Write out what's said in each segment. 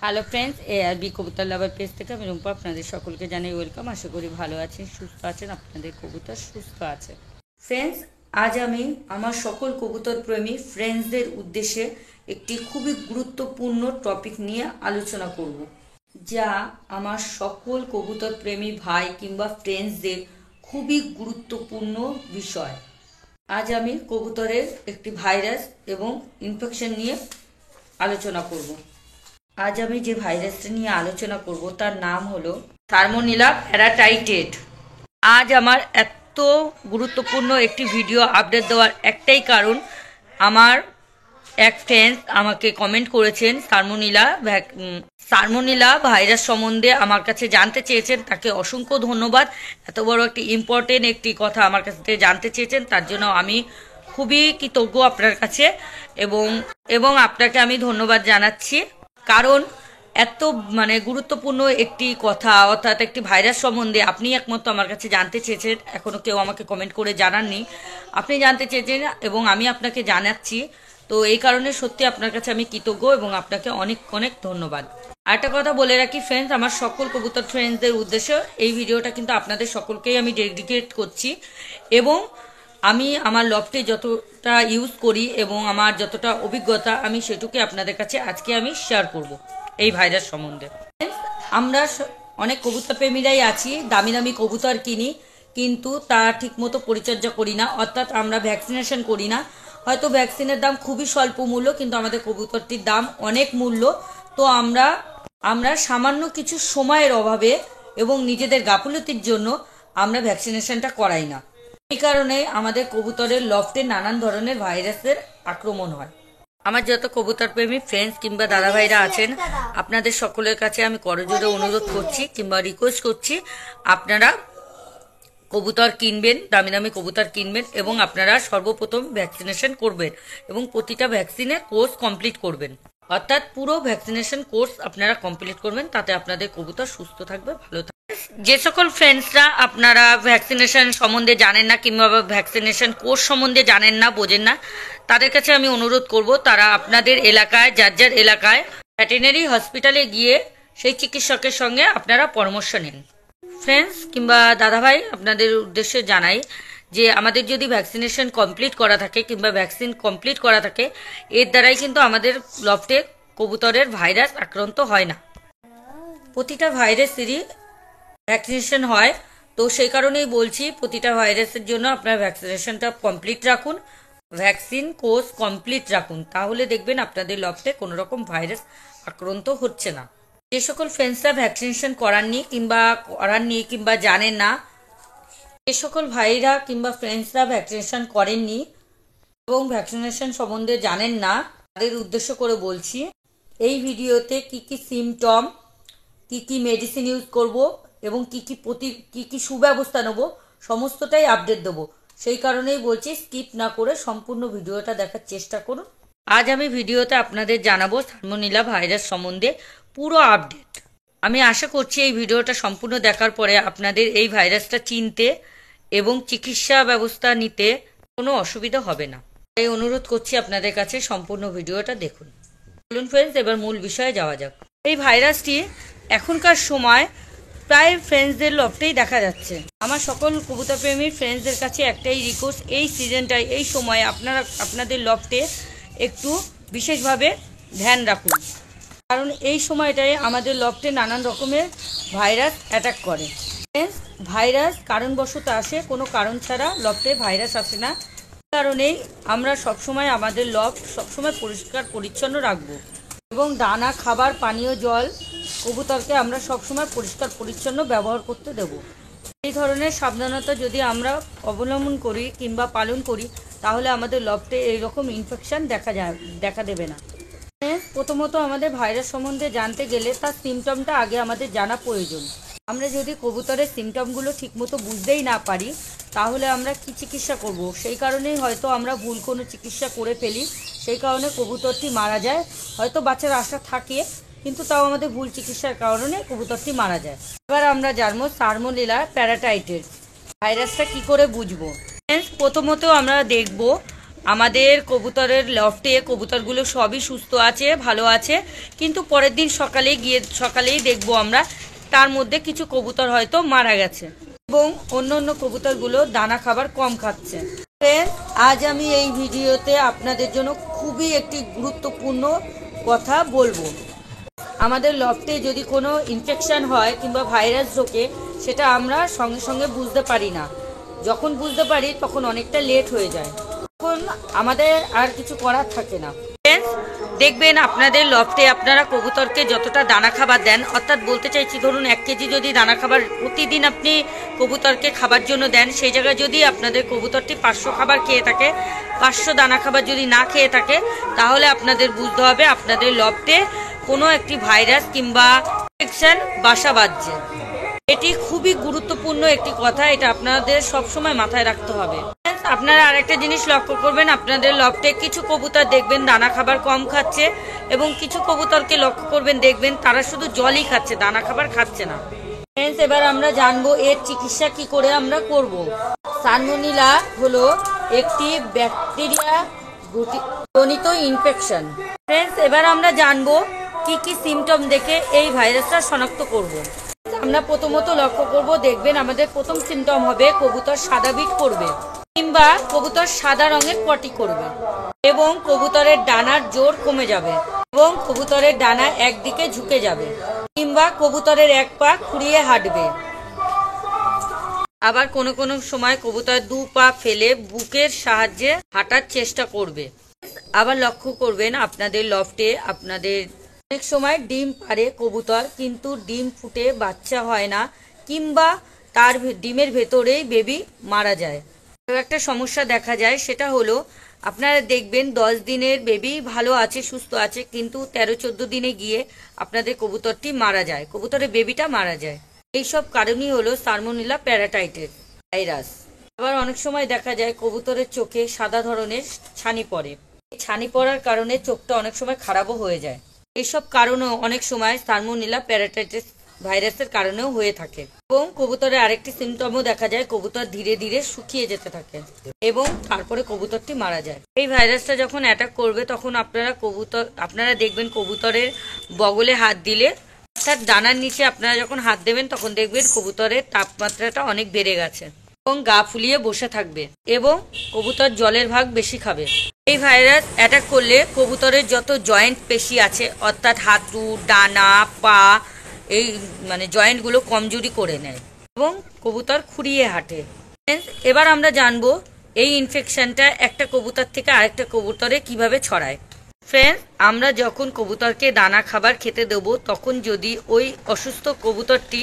Hello friends, ARB কবুতর লাভার page থেকে আমি রুম্পা আপনাদের সকলকে জানাই ওয়েলকাম। আশা করি ভালো আছেন, সুস্থ আছেন, আপনাদের কবুতর সুস্থ আছে। ফ্রেন্ডস, আজ আমি আমার সকল কবুতর প্রেমী ফ্রেন্ডসদের উদ্দেশ্যে একটি খুবই গুরুত্বপূর্ণ টপিক নিয়ে আলোচনা করব, যা আমার সকল কবুতর প্রেমী ভাই কিংবা ফ্রেন্ডসদের খুবই গুরুত্বপূর্ণ বিষয়। আজ আমি কবুতরের একটি ভাইরাস এবং ইনফেকশন নিয়ে আলোচনা করব। আজ আমি যে ভাইরাসটা নিয়ে আলোচনা করব তার নাম হলো সালমোনেলা প্যারাটাইটেড। আজ আমার এত গুরুত্বপূর্ণ একটি ভিডিও আপডেট দেওয়ার একটাই কারণ, আমার এক ফ্রেন্ড আমাকে কমেন্ট করেছেন সালমোনেলা ভাইরাস সম্বন্ধে আমার কাছে জানতে চেয়েছেন। তাকে অসংখ্য ধন্যবাদ। এত বড় একটি ইম্পর্টেন্ট একটি কথা আমার কাছ থেকে জানতে চেয়েছেন, তার জন্য আমি খুবই কৃতজ্ঞ আপনার কাছে এবং আপনাকে আমি ধন্যবাদ জানাচ্ছি। কারণ এত গুরুত্বপূর্ণ একটি কথা, অর্থাৎ একটি ভাইরাস সম্বন্ধে আপনি একমাত্র আমার কাছে জানতে চেয়েছেন। এখনো কেউ আমাকে কমেন্ট করে জানাননি, আপনি জানতে চেয়েছেন এবং আমি আপনাকে জানাচ্ছি। তো এই কারণে সত্যি আপনার কাছে আমি কৃতজ্ঞ এবং আপনাকে অনেক অনেক ধন্যবাদ। আরেকটা কথা বলে রাখি ফ্রেন্ডস, আমার সকল কবুতর ফ্রেন্ডসদের উদ্দেশ্যে এই ভিডিওটা কিন্তু আপনাদের সকলকেই আমি ডেডিকেট করছি এবং আমি আমার লফটে যতটা ইউজ করি এবং আমার যতটা অভিজ্ঞতা আমি সেটুকুই আপনাদের কাছে আজকে আমি শেয়ার করব এই ভাইরাস সম্বন্ধে। আমরা অনেক কবুতর প্রেমীরাই আছি, দামি দামি কবুতর কিনি কিন্তু তা ঠিকমতো পরিচর্যা করি না, অর্থাৎ আমরা ভ্যাকসিনেশন করি না। হয়তো ভ্যাকসিনের দাম খুবই স্বল্প মূল্য কিন্তু আমাদের কবুতরটির দাম অনেক মূল্য। তো আমরা সামান্য কিছু সময়ের অভাবে এবং নিজেদের গাফিলতির জন্য আমরা ভ্যাকসিনেশনটা করাই না। এই কারণে আমাদের কবুতরের লফটে নানান ধরনের ভাইরাসের আক্রমণ হয়। আমার যত কবুতর প্রেমী ফ্রেন্ডস কিংবা দাদা ভাইরা আছেন, আপনাদের সকলের কাছে আমি করজোড়ে অনুরোধ করছি কিংবা রিকোয়েস্ট করছি, আপনারা কবুতর কিনবেন, দামি দামি কবুতর কিনবেন এবং আপনারা সর্বপ্রথম ভ্যাকসিনেশন করবেন এবং প্রতিটা ভ্যাকসিনের কোর্স কমপ্লিট করবেন। অর্থাৎ পুরো ভ্যাকসিনেশন কোর্স আপনারা কমপ্লিট করবেন, তাতে আপনাদের কবুতর সুস্থ থাকবে, ভালো থাকবে। যে সকল ফ্রেন্ডসরা আপনারা ভ্যাকসিনেশন সম্বন্ধে জানেন না কিংবা ভ্যাকসিনেশন কোর্স সম্বন্ধে জানেন না, বোঝেন না, তাদের কাছে আমি অনুরোধ করব তারা আপনাদের এলাকায় যার এলাকায় ভেটেরিনারি হসপিটালে গিয়ে সেই চিকিৎসকের সঙ্গে আপনারা পরামর্শ নিন। ফ্রেন্ডস কিংবা দাদাভাই, আপনাদের উদ্দেশ্যে জানাই যে আমাদের যদি ভ্যাকসিনেশন কমপ্লিট করা থাকে কিংবা ভ্যাকসিন কমপ্লিট করা থাকে, এর দ্বারাই কিন্তু আমাদের লফটে কবুতরের ভাইরাস আক্রান্ত হয় না। প্রতিটা ভাইরাসেরই ভ্যাকসিনেশন হয়, তো সেই কারণেই বলছি প্রতিটা ভাইরাসের জন্য আপনার ভ্যাকসিনেশনটা কমপ্লিট রাখুন, ভ্যাকসিন কোর্স কমপ্লিট রাখুন, তাহলে দেখবেন আপনাদের লফটে কোনো রকম ভাইরাস আক্রান্ত হচ্ছে না। যে সকল ফ্রেন্ডসরা ভ্যাকসিনেশন করাননি কিংবা জানেন না, যে সকল ভাইরা কিংবা ফ্রেন্ডসরা ভ্যাকসিনেশন করেননি এবং ভ্যাকসিনেশন সম্বন্ধে জানেন না, তাদের উদ্দেশ্য করে বলছি এই ভিডিওতে কি কি সিমটম, কি কি মেডিসিন ইউজ করব এবং কি কি সুব্যবস্থা নেব, সমস্তটাই আপডেট দেবো। সেই কারণেই বলছি স্কিপ না করে সম্পূর্ণ ভিডিওটা দেখার চেষ্টা করুন। আজ আমি ভিডিওতে আপনাদের জানাবো সালমোনেলা ভাইরাস সম্বন্ধে পুরো আপডেট। আমি আশা করছি এই ভিডিওটা সম্পূর্ণ দেখার পরে আপনাদের এই ভাইরাসটা চিনতে এবং চিকিৎসা ব্যবস্থা নিতে কোনো অসুবিধা হবে না। তাই অনুরোধ করছি আপনাদের কাছে সম্পূর্ণ ভিডিওটা দেখুন। চলুন ফ্রেন্ডস, এবার মূল বিষয়ে যাওয়া যাক। এই ভাইরাসটি এখনকার সময় প্রায় ফ্রেন্ডসদের লফটেই দেখা যাচ্ছে। আমার সকল কবুতর প্রেমীর ফ্রেন্ডসদের কাছে একটাই রিকোয়েস্ট, এই সিজনটায় এই সময়ে আপনারা আপনাদের লফটে একটু বিশেষভাবে ধ্যান রাখুন, কারণ এই সময়টায় আমাদের লফটে নানান রকমের ভাইরাস অ্যাটাক করে। ভাইরাস কারণবশত আসে, কোনো কারণ ছাড়া লফটে ভাইরাস আসে না। কারণেই আমরা সবসময় আমাদের লফট সবসময় পরিষ্কার পরিচ্ছন্ন রাখবো এবং দানা, খাবার, পানীয় জল কবুতরকে আমরা সবসময় পরিষ্কার পরিচ্ছন্ন ব্যবহার করতে দেব। এই ধরনের সাবধানতা যদি আমরা অবলম্বন করি কিংবা পালন করি, তাহলে আমাদের লফটে এইরকম ইনফেকশন দেখা দেবে না। প্রথমত আমাদের ভাইরাস সম্বন্ধে জানতে গেলে তার সিমটমটা আগে আমাদের জানা প্রয়োজন। আমরা যদি কবুতরের সিমটমগুলো ঠিকমতো বুঝতেই না পারি, তাহলে আমরা কি চিকিৎসা করব? সেই কারণেই হয়তো আমরা ভুল কোনো চিকিৎসা করে ফেলি, সেই কারণে কবুতরটি মারা যায়। হয়তো বাচ্চার আশা থাকে কিন্তু তাও আমাদের ভুল চিকিৎসার কারণে কবুতরটি মারা যায়। এবার আমরা জানবো সালমোনেলা প্যারাটাইটেড ভাইরাসটা কি করে বুঝবো। প্রথমত আমরা দেখব আমাদের কবুতরের লফটে কবুতরগুলো সবই সুস্থ আছে, ভালো আছে, কিন্তু পরের দিন সকালেই দেখবো আমরা তার মধ্যে কিছু কবুতর হয়তো মারা গেছে এবং অন্য অন্য কবুতরগুলো দানা খাবার কম খাচ্ছে। আজ আমি এই ভিডিওতে আপনাদের জন্য খুবই একটি গুরুত্বপূর্ণ কথা বলবো। আমাদের লফটে যদি কোনো ইনফেকশন হয় কিংবা ভাইরাস ঢোকে, সেটা আমরা সঙ্গে সঙ্গে বুঝতে পারি না। যখন বুঝতে পারি তখন অনেকটা লেট হয়ে যায়, তখন আমাদের আর কিছু করার থাকে না। দেখবেন আপনাদের লফটে আপনারা কবুতরকে যতটা দানা খাবার দেন, অর্থাৎ বলতে চাইছি ধরুন 1 কেজি যদি দানা খাবার প্রতিদিন আপনি কবুতরকে খাবার জন্য দেন, সেই জায়গায় যদি আপনাদের কবুতরটি 500 খাবার খেয়ে থাকে, 500 দানা খাবার যদি না খেয়ে থাকে, তাহলে আপনাদের বুঝতে হবে আপনাদের লফটে কোনো একটি ভাইরাস কিংবা ইনফেকশন বাসা বাঁধছে। এটি খুবই গুরুত্বপূর্ণ একটি কথা, এটা আপনাদের সবসময় মাথায় রাখতে হবে। আপনারা আরেকটা জিনিস লক্ষ্য করবেন, আপনাদের লফটে কিছু কবুতর দেখবেন দানা খাবার কম খাচ্ছে এবং কিছু কবুতরকে লক্ষ্য করবেন দেখবেন তারা শুধু জলই খাচ্ছে, দানা খাবার খাচ্ছে না। ফ্রেন্ডস, এবার আমরা জানবো এর চিকিৎসা কি করে আমরা করব। সালমোনেলা হলো একটি ব্যাকটেরিয়া জনিত ইনফেকশন। ফ্রেন্ডস, এবার আমরা জানবো কি কি সিমটম দেখে এই ভাইরাসটা শনাক্ত করব। আমরা প্রথমত লক্ষ্য করব, দেখবেন আমাদের প্রথম সিমটম হবে কবুতর সাদা বিট করবে কিংবা কবুতর সাদা রঙের পটি করবে এবং কবুতরের ডানার জোর কমে যাবে এবং কবুতরের ডানা একদিকে ঝুঁকে যাবে কিংবা কবুতরের এক পা খুঁড়িয়ে হাঁটবে। আবার কোনো কোনো সময় কবুতর 2 পা ফেলে বুকের সাহায্যে হাঁটার চেষ্টা করবে। আবার লক্ষ্য করবেন আপনাদের লফটে আপনাদের অনেক সময় ডিম পাড়ে কবুতর, কিন্তু ডিম ফুটে বাচ্চা হয় না কিংবা তার ডিমের ভেতরেই বেবি মারা যায়। একটা সমস্যা দেখা যায়, সেটা হলো আপনারা দেখবেন 10 দিনের বেবি ভালো আছে, সুস্থ আছে, কিন্তু 13-14 দিনে গিয়ে আপনাদের কবুতরটি মারা যায়, কবুতরের বেবিটা মারা যায়। এইসব কারণই হলো সালমোনেলা প্যারাটাইটের ভাইরাস। আবার অনেক সময় দেখা যায় কবুতরের চোখে সাদা ধরনের ছানি পড়ে, এই ছানি পড়ার কারণে চোখটা অনেক সময় খারাপও হয়ে যায়। এইসব কারণেও অনেক সময় সালমোনেলা প্যারাটাইটিস ভাইরাসের কারণেও হয়ে থাকে। এবং কবুতরের আরেকটি সিমটমও দেখা যায়, কবুতর ধীরে ধীরে শুকিয়ে যেতে থাকে এবং তারপরে কবুতরটি মারা যায়। এই ভাইরাসটা যখন অ্যাটাক করবে তখন আপনারা দেখবেন কবুতরের বগলে হাত দিলে, অর্থাৎ ডানার নিচে আপনারা যখন হাত দেবেন তখন দেখবেন কবুতরের তাপমাত্রাটা অনেক বেড়ে গেছে এবং গা ফুলিয়ে বসে থাকবে এবং কবুতর জলের ভাগ বেশি খাবে। এই ভাইরাস অ্যাটাক করলে কবুতরের যত জয়েন্ট পেশি আছে, অর্থাৎ হাঁটু, ডানা, পা, এই জয়েন্টগুলো কমজোরি করে নেয় এবং কবুতর খুঁড়িয়ে হাঁটে। এবার আমরা জানবো এই ইনফেকশনটা একটা কবুতর থেকে আরেকটা কবুতরে কিভাবে ছড়ায়। ফ্রেন্ডস, আমরা যখন কবুতরকে দানা খাবার খেতে দেবো, তখন যদি ওই অসুস্থ কবুতরটি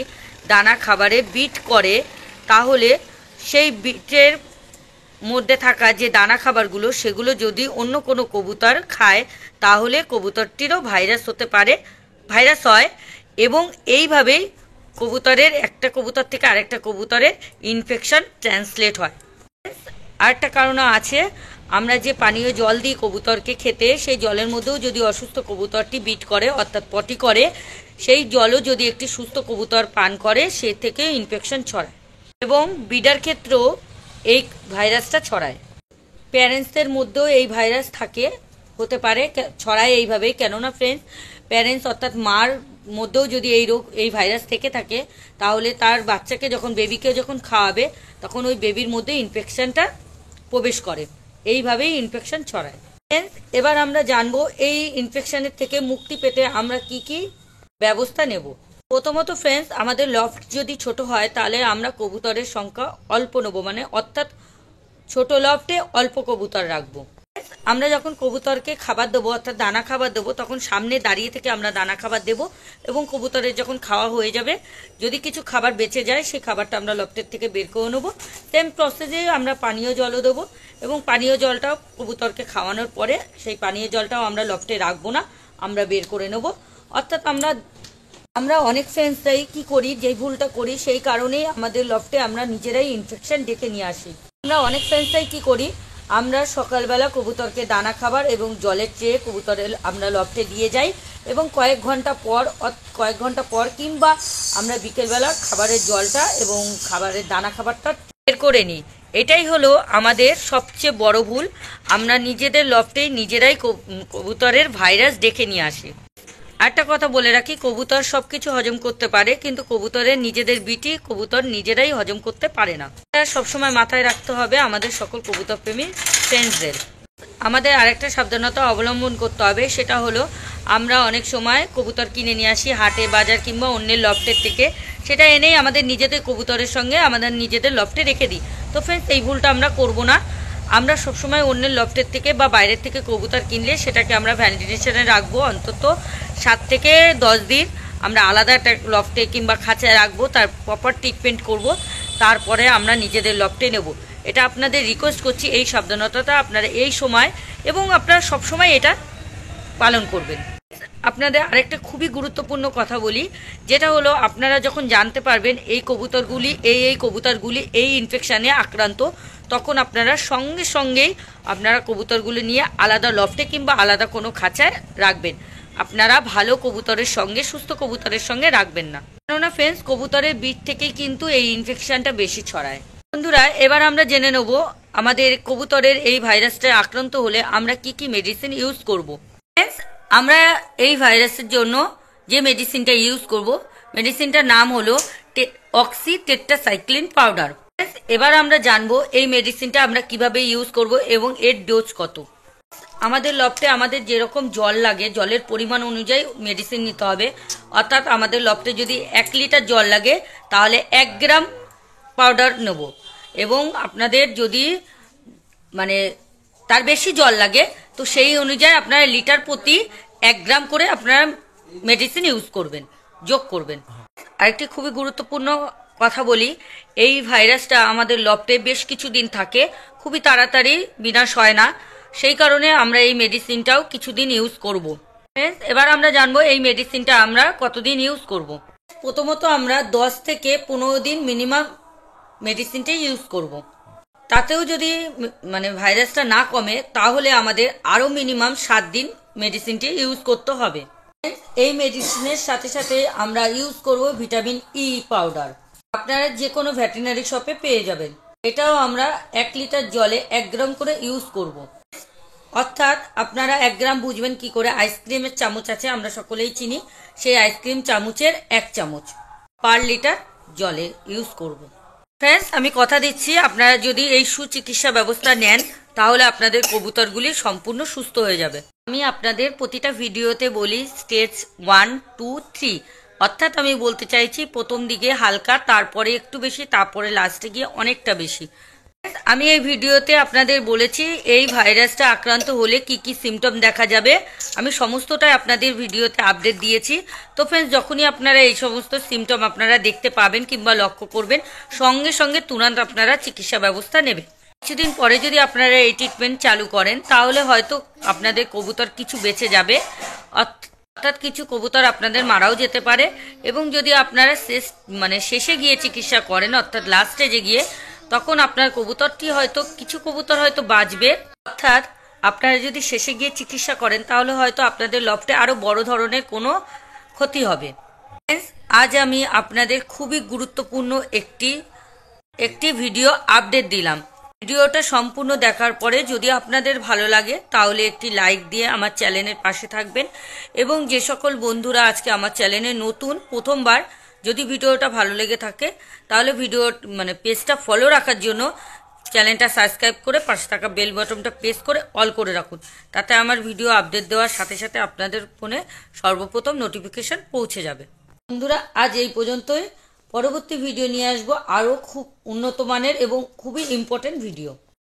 দানা খাবারে বিট করে, তাহলে সেই বিটের মধ্যে থাকা যে দানা খাবারগুলো, সেগুলো যদি অন্য কোনো কবুতর খায়, তাহলে কবুতরটিরও ভাইরাস হতে পারে, ভাইরাস হয় এবং এইভাবেই কবুতরের একটা কবুতর থেকে আরেকটা কবুতরের ইনফেকশন ট্রান্সলেট হয়। আরেকটা কারণও আছে, আমরা যে পানীয় জল দিই কবুতরকে খেতে, সেই জলের মধ্যেও যদি অসুস্থ কবুতরটি বিট করে, অর্থাৎ পটি করে, সেই জলও যদি একটি সুস্থ কবুতর পান করে, সে থেকে ইনফেকশন ছড়ায় এবং ব্রিডার ক্ষেত্রেও এই ভাইরাসটা ছড়ায়। প্যারেন্টসদের মধ্যেও এই ভাইরাস হতে পারে, ছড়ায় এইভাবেই। কেননা ফ্রেন্ডস, প্যারেন্টস অর্থাৎ মার মধ্যেও যদি এই ভাইরাস থেকে থাকে, তাহলে তার বাচ্চাকে বেবিকে যখন খাওয়াবে, তখন ওই বেবির মধ্যে ইনফেকশনটা প্রবেশ করে, এইভাবেই ইনফেকশন ছড়ায়। এবার আমরা জানবো এই ইনফেকশনের থেকে মুক্তি পেতে আমরা কি কি ব্যবস্থা নেব। প্রথমত ফ্রেন্ডস, আমাদের লফট যদি ছোট হয়, তাহলে আমরা কবুতরের সংখ্যা অল্প নেব, অর্থাৎ ছোট লফটে অল্প কবুতর রাখবো। আমরা যখন কবুতরকে খাবার দেবো, অর্থাৎ দানা খাবার দেবো, তখন সামনে দাঁড়িয়ে থেকে আমরা দানা খাবার দেবো এবং কবুতরের যখন খাওয়া হয়ে যাবে, যদি কিছু খাবার বেঁচে যায়, সেই খাবারটা আমরা লফটের থেকে বের করে নেবো। সেম প্রসেসে আমরা পানীয় জলও দেবো এবং পানীয় জলটাও কবুতরকে খাওয়ানোর পরে সেই পানীয় জলটাও আমরা লফটে রাখবো না, আমরা বের করে নেব। অর্থাৎ আমরা অনেক ফ্রেন্ডসরাই কি করি, যে ভুলটা করি, সেই কারণেই আমাদের লফটে আমরা নিজেরাই ইনফেকশন ডেকে নিয়ে আসি। আমরা অনেক ফ্রেন্ডসরাই কি করি, আমরা সকালবেলা কবুতরকে দানা খাবার এবং জলের চেয়ে কবুতরের আমরা লফটে দিয়ে যাই এবং কয়েক ঘন্টা পর কিংবা আমরা বিকেলবেলা খাবারের জলটা এবং দানা খাবারটা বের করে নিই। এটাই হলো আমাদের সবচেয়ে বড় ভুল। আমরা নিজেদের লফটেই নিজেরাই কবুতরের ভাইরাস ডেকে নিয়ে আসি। একটা কথা বলে রাখি, কবুতর সবকিছু হজম করতে পারে, কিন্তু কবুতরের নিজেদের বিটি কবুতর নিজেরাই হজম করতে পারে না। এটা সবসময় মাথায় রাখতে হবে আমাদের সকল কবুতর প্রেমী ফ্রেন্ডসদের। আমাদের আরেকটা সাবধানতা অবলম্বন করতে হবে, সেটা হলো আমরা অনেক সময় কবুতর কিনে নিয়ে আসি হাটে, বাজার কিংবা অন্যের লফটের থেকে। সেটা এনেই আমাদের নিজেদের কবুতরের সঙ্গে আমাদের নিজেদের লফটে রেখে দিই। তো ফ্রেন্ডস, এই ভুলটা আমরা করব না। আমরা সবসময় অন্যের লফটের থেকে বা বাইরের থেকে কবুতর কিনলে সেটাকে আমরা ভেন্টিলেশনে রাখবো অন্তত 7 থেকে 10 দিন। আমরা আলাদা একটা লফটে কিংবা খাঁচায় রাখবো, তার প্রপার ট্রিটমেন্ট করব, তারপরে আমরা নিজেদের লফটে নেব। এটা আপনাদের রিকোয়েস্ট করছি, এই সাবধানতাটা আপনারা এই সময় এবং আপনারা সবসময় এটা পালন করবেন। আপনাদের আরেকটা খুবই গুরুত্বপূর্ণ কথা বলি, যেটা হলো আপনারা যখন জানতে পারবেন এই কবুতরগুলি এই ইনফেকশানে আক্রান্ত, তখন আপনারা সঙ্গেই আপনারা কবুতরগুলি নিয়ে আলাদা লফটে কিংবা আলাদা কোনো খাঁচায় রাখবেন। আপনারা ভালো কবুতরের সঙ্গে, সুস্থ কবুতরের সঙ্গে রাখবেন না, কেননা ফ্রেন্ডস, কবুতরের বিট থেকেই কিন্তু এই ইনফেকশনটা বেশি ছড়ায়। বন্ধুরা, এবার আমরা জেনে নেব আমাদের কবুতরের এই ভাইরাসটা আক্রান্ত হলে আমরা কি মেডিসিন ইউজ করব। আমরা এই ভাইরাসের জন্য যে মেডিসিনটা ইউজ করব, মেডিসিনটার নাম হলো অক্সি টেট্রাসাইক্লিন পাউডার। এবার আমরা জানবো এই মেডিসিনটা আমরা কিভাবে ইউজ করব এবং এর ডোজ কত। আমাদের লফটে আমাদের যেরকম জল লাগে, জলের পরিমাণ অনুযায়ী মেডিসিন নিতে হবে। অর্থাৎ আমাদের লফটে যদি 1 লিটার জল লাগে, তাহলে 1 গ্রাম পাউডার নেব। এবং আপনাদের যদি তার বেশি জল লাগে, তো সেই অনুযায়ী আপনারা লিটার প্রতি 1 গ্রাম করে আপনারা মেডিসিন ইউজ করবেন, যোগ করবেন। আরেকটি খুবই গুরুত্বপূর্ণ কথা বলি, এই ভাইরাসটা আমাদের লফটে বেশ কিছুদিন থাকে, খুবই তাড়াতাড়ি বিনাশ হয় না। সেই কারণে আমরা এই মেডিসিনটাও কিছুদিন ইউজ করব। এবার আমরা জানবো এই মেডিসিনটা আমরা কতদিন ইউজ করব। প্রথমত আমরা 10 থেকে 15 দিন মিনিমাম মেডিসিনটাই ইউজ করব। তাতেও যদি ভাইরাসটা না কমে, তাহলে আমাদের আরও মিনিমাম 7 দিন মেডিসিনটি ইউজ করতে হবে। এই মেডিসিনের সাথে সাথে আমরা ইউজ করব ভিটামিন ই পাউডার। আপনারা যে কোনো ভেটেরিনারি শপে পেয়ে যাবেন। এটাও আমরা 1 লিটার জলে 1 গ্রাম করে ইউজ করব। অর্থাৎ আপনারা 1 গ্রাম বুঝবেন কি করে, আইসক্রিমের চামচ আছে, আমরা সকলেই চিনি, সেই আইসক্রিম চামচের 1 চামচ পার লিটার জলে ইউজ করব। ফ্রেন্ডস, আমি কথা দিচ্ছি, আপনারা যদি এই সুচিকিৎসা ব্যবস্থা নেন, তাহলে আপনাদের কবুতরগুলি সম্পূর্ণ সুস্থ হয়ে যাবে। আমি আপনাদের প্রতিটা ভিডিওতে বলি স্টেজ 1, 2, 3, অর্থাৎ আমি বলতে চাইছি প্রথম দিকে হালকা, তারপরে একটু বেশি, তারপরে লাস্টে গিয়ে অনেকটা বেশি। আমি এই ভিডিওতে আপনাদের বলেছি এই ভাইরাসটা আক্রান্ত হলে কি সিমটম দেখা যাবে, আমি সমস্তটাই আপনাদের ভিডিওতে আপডেট দিয়েছি। তো ফ্রেন্ডস, যখনই আপনারা এই সমস্ত সিমটম আপনারা দেখতে পাবেন কিংবা লক্ষ্য করবেন, সঙ্গে তুরন্ত আপনারা চিকিৎসা ব্যবস্থা নেবেন। কিছুদিন পরে যদি আপনারা এই ট্রিটমেন্ট চালু করেন, তাহলে হয়তো আপনাদের কবুতর কিছু বেঁচে যাবে, অর্থাৎ কিছু কবুতর আপনাদের মারাও যেতে পারে। এবং যদি আপনারা শেষে গিয়ে চিকিৎসা করেন, অর্থাৎ লাস্ট স্টেজে গিয়ে, তখন আপনার কবুতরটি হয়তো, কিছু কবুতর হয়তো বাঁচবে। অর্থাৎ আপনারা যদি শেষে গিয়ে চিকিৎসা করেন, তাহলে হয়তো আপনাদের লফটে আরো বড় ধরনের কোনো ক্ষতি হবে। আজ আমি আপনাদের খুবই গুরুত্বপূর্ণ একটি ভিডিও আপডেট দিলাম। ভিডিওটা সম্পূর্ণ দেখার পরে যদি আপনাদের ভালো লাগে, তাহলে একটি লাইক দিয়ে আমার চ্যানেলের পাশে থাকবেন। এবং যে সকল বন্ধুরা আজকে আমার চ্যানেলে নতুন, প্রথমবার, যদি ভিডিওটা ভালো লেগে থাকে, তাহলে পেজটা ফলো রাখার জন্য চ্যানেলটা সাবস্ক্রাইব করে পাশে থাকা বেল বাটনটা প্রেস করে অল করে রাখুন। তাতে আমার ভিডিও আপডেট দেওয়ার সাথে সাথে আপনাদের ফোনে সর্বপ্রথম নোটিফিকেশন পৌঁছে যাবে। বন্ধুরা, আজ এই পর্যন্তই। পরবর্তী ভিডিও নিয়ে আসবো আরও খুব উন্নত মানের এবং খুবই ইম্পর্টেন্ট ভিডিও।